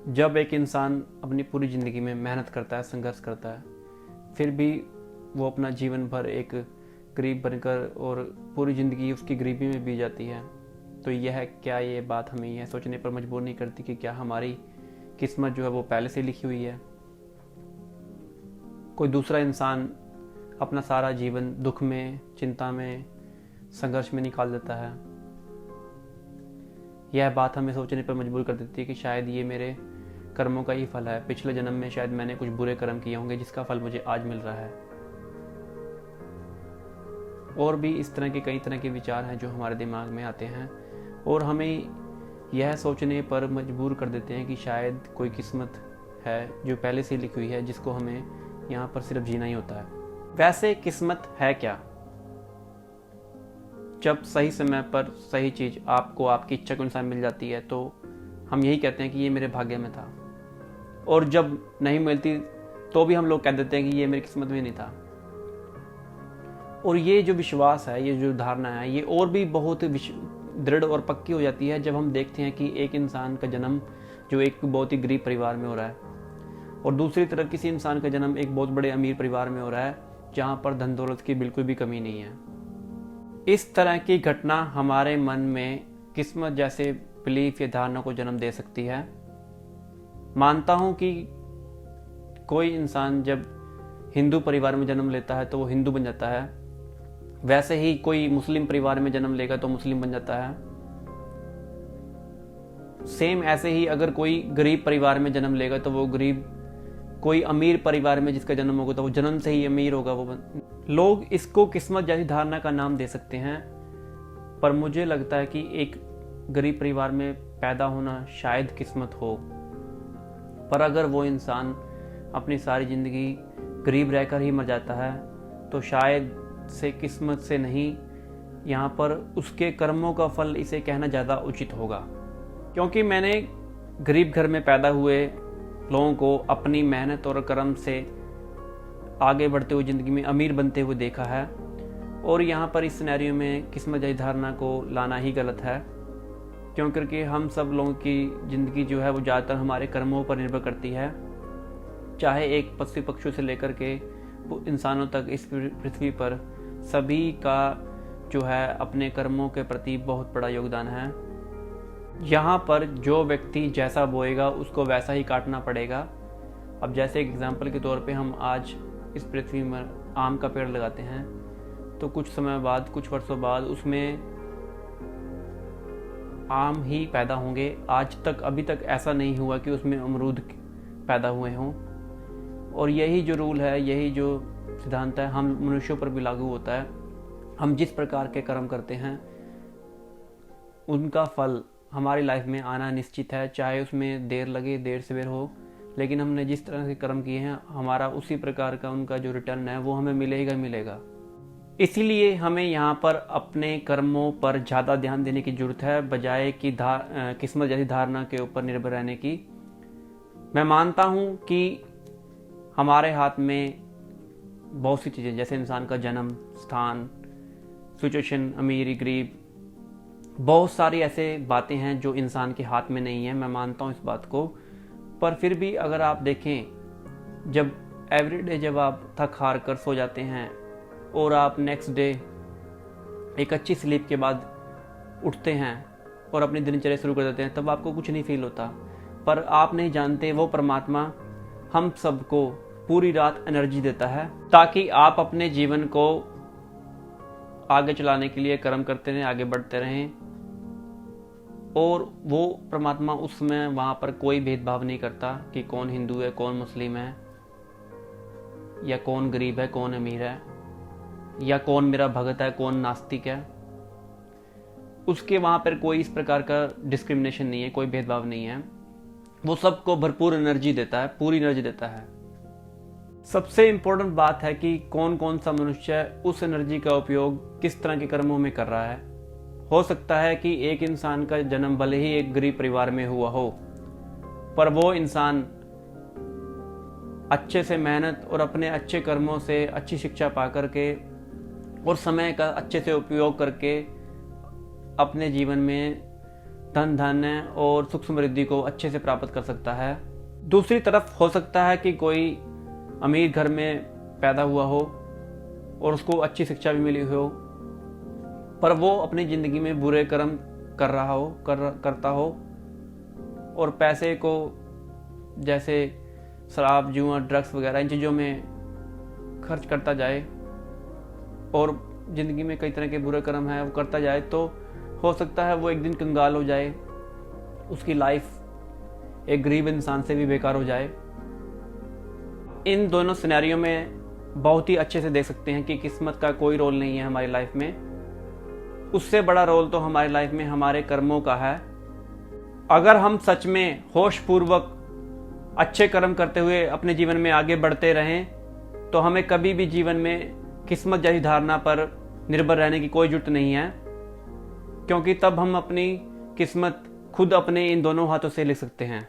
जब एक इंसान अपनी पूरी ज़िंदगी में मेहनत करता है, संघर्ष करता है, फिर भी वो अपना जीवन भर एक गरीब बनकर और पूरी ज़िंदगी उसकी गरीबी में बीत जाती है, तो क्या ये बात हमें यह सोचने पर मजबूर नहीं करती कि क्या हमारी किस्मत जो है वो पहले से लिखी हुई है। कोई दूसरा इंसान अपना सारा जीवन दुख में, चिंता में, संघर्ष में निकाल देता है। यह बात हमें सोचने पर मजबूर कर देती है कि शायद ये मेरे कर्मों का ही फल है। पिछले जन्म में शायद मैंने कुछ बुरे कर्म किए होंगे जिसका फल मुझे आज मिल रहा है। और भी इस तरह के कई तरह के विचार हैं जो हमारे दिमाग में आते हैं और हमें यह सोचने पर मजबूर कर देते हैं कि शायद कोई किस्मत है जो पहले से लिखी हुई है, जिसको हमें यहाँ पर सिर्फ जीना ही होता है। वैसे किस्मत है क्या? जब सही समय पर सही चीज़ आपको आपकी इच्छा के अनुसार मिल जाती है तो हम यही कहते हैं कि ये मेरे भाग्य में था, और जब नहीं मिलती तो भी हम लोग कह देते हैं कि ये मेरी किस्मत में नहीं था। और ये जो विश्वास है, ये जो धारणा है, ये और भी बहुत दृढ़ और पक्की हो जाती है जब हम देखते हैं कि एक इंसान का जन्म जो एक बहुत ही गरीब परिवार में हो रहा है और दूसरी तरफ किसी इंसान का जन्म एक बहुत बड़े अमीर परिवार में हो रहा है जहाँ पर धन दौलत की बिल्कुल भी कमी नहीं है। इस तरह की घटना हमारे मन में किस्मत जैसे बिलीफ या धारणा को जन्म दे सकती है। मानता हूँ कि कोई इंसान जब हिंदू परिवार में जन्म लेता है तो वो हिंदू बन जाता है, वैसे ही कोई मुस्लिम परिवार में जन्म लेगा तो मुस्लिम बन जाता है। सेम ऐसे ही अगर कोई गरीब परिवार में जन्म लेगा तो वो गरीब, कोई अमीर परिवार में जिसका जन्म होगा तो वो जन्म से ही अमीर होगा। लोग इसको किस्मत जैसी धारणा का नाम दे सकते हैं, पर मुझे लगता है कि एक गरीब परिवार में पैदा होना शायद किस्मत हो। पर अगर वो इंसान अपनी सारी जिंदगी गरीब रहकर ही मर जाता है तो शायद से किस्मत से नहीं, यहाँ पर उसके कर्मों का फल इसे कहना ज़्यादा उचित होगा। क्योंकि मैंने गरीब घर में पैदा हुए लोगों को अपनी मेहनत और कर्म से आगे बढ़ते हुए ज़िंदगी में अमीर बनते हुए देखा है, और यहाँ पर इस सिनेरियो में किस्मत जैसी धारणा को लाना ही गलत है, क्योंकि हम सब लोगों की ज़िंदगी जो है वो ज़्यादातर हमारे कर्मों पर निर्भर करती है। चाहे एक पशु पक्षियों से लेकर के इंसानों तक इस पृथ्वी पर सभी का जो है अपने कर्मों के प्रति बहुत बड़ा योगदान है। यहाँ पर जो व्यक्ति जैसा बोएगा उसको वैसा ही काटना पड़ेगा। अब जैसे एक एग्जाम्पल के तौर पे हम आज इस पृथ्वी में आम का पेड़ लगाते हैं तो कुछ समय बाद, कुछ वर्षों बाद उसमें आम ही पैदा होंगे। आज तक अभी तक ऐसा नहीं हुआ कि उसमें अमरूद पैदा हुए हों। और यही जो रूल है, यही जो सिद्धांत है, हम मनुष्यों पर भी लागू होता है। हम जिस प्रकार के कर्म करते हैं उनका फल हमारी लाइफ में आना निश्चित है, चाहे उसमें देर लगे, देर सवेर हो, लेकिन हमने जिस तरह के कर्म किए हैं हमारा उसी प्रकार का उनका जो रिटर्न है वो हमें मिलेगा मिलेगा। इसीलिए हमें यहाँ पर अपने कर्मों पर ज़्यादा ध्यान देने की जरूरत है, बजाय कि किस्मत जैसी धारणा के ऊपर निर्भर रहने की। मैं मानता हूँ कि हमारे हाथ में बहुत सी चीज़ें, जैसे इंसान का जन्म, स्थान, सिचुएशन, अमीरी, गरीब, बहुत सारी ऐसे बातें हैं जो इंसान के हाथ में नहीं है। मैं मानता हूँ इस बात को, पर फिर भी अगर आप देखें, जब एवरीडे जब आप थक हार कर सो जाते हैं और आप नेक्स्ट डे एक अच्छी स्लीप के बाद उठते हैं और अपनी दिनचर्या शुरू कर देते हैं, तब आपको कुछ नहीं फील होता। पर आप नहीं जानते वो परमात्मा हम सबको पूरी रात एनर्जी देता है ताकि आप अपने जीवन को आगे चलाने के लिए कर्म करते रहें, आगे बढ़ते रहें। और वो परमात्मा उस समय वहाँ पर कोई भेदभाव नहीं करता कि कौन हिंदू है, कौन मुस्लिम है, या कौन गरीब है, कौन अमीर है, या कौन मेरा भगत है, कौन नास्तिक है। उसके वहाँ पर कोई इस प्रकार का डिस्क्रिमिनेशन नहीं है, कोई भेदभाव नहीं है। वो सबको भरपूर एनर्जी देता है, पूरी एनर्जी देता है। सबसे इम्पोर्टेंट बात है कि कौन कौन सा मनुष्य उस एनर्जी का उपयोग किस तरह के कर्मों में कर रहा है। हो सकता है कि एक इंसान का जन्म भले ही एक गरीब परिवार में हुआ हो, पर वो इंसान अच्छे से मेहनत और अपने अच्छे कर्मों से अच्छी शिक्षा पा करके और समय का अच्छे से उपयोग करके अपने जीवन में धन धान्य और सुख समृद्धि को अच्छे से प्राप्त कर सकता है। दूसरी तरफ हो सकता है कि कोई अमीर घर में पैदा हुआ हो और उसको अच्छी शिक्षा भी मिली हो, पर वो अपनी ज़िंदगी में बुरे कर्म कर रहा हो करता हो और पैसे को जैसे शराब, जुआ, ड्रग्स वगैरह इन चीज़ों में खर्च करता जाए और ज़िंदगी में कई तरह के बुरे कर्म है वो करता जाए, तो हो सकता है वो एक दिन कंगाल हो जाए, उसकी लाइफ एक गरीब इंसान से भी बेकार हो जाए। इन दोनों सिनेरियो में बहुत ही अच्छे से देख सकते हैं कि किस्मत का कोई रोल नहीं है हमारी लाइफ में। उससे बड़ा रोल तो हमारी लाइफ में हमारे कर्मों का है। अगर हम सच में होशपूर्वक अच्छे कर्म करते हुए अपने जीवन में आगे बढ़ते रहें तो हमें कभी भी जीवन में किस्मत जैसी धारणा पर निर्भर रहने की कोई जरूरत नहीं है, क्योंकि तब हम अपनी किस्मत खुद अपने इन दोनों हाथों से लिख सकते हैं।